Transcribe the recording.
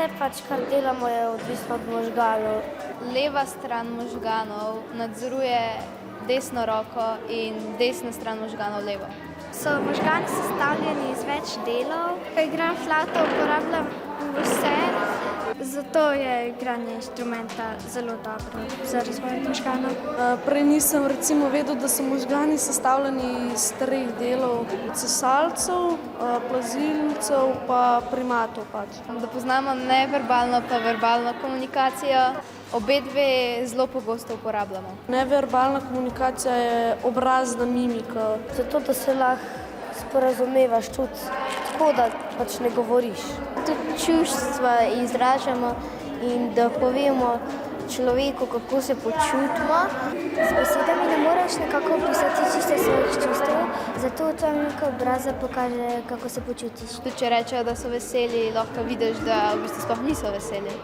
Vse pač, kar delamo, je odvisno od možganov. Leva stran možganov nadzoruje desno roko in desna stran možganov levo. So možgani sestavljeni iz več delov. Ko igram flavto, uporabljam vse, zato je igranje inštrumenta zelo dobro za razvoj možganov. Prej nisem recimo vedel, da so možgani sestavljeni iz 3 delov, sesalcev, plazilcev pa primatov pač. Da poznamo neverbalno pa verbalno komunikacijo, obe dve zelo pogosto uporabljamo. Neverbalna komunikacija je obrazna mimika. Zato, da se lahko sporazumevaš tudi tako, da pač ne govoriš. Tudi čustva izražamo in da povemo človeku, kako se počutimo. Z besedami ne moreš nekako opisati čisto svojih čustev, zato ta mimika obraza pokaže, kako se počutiš. Tudi če rečejo, da so veseli, lahko vidiš, da v bistvu sploh niso veseli.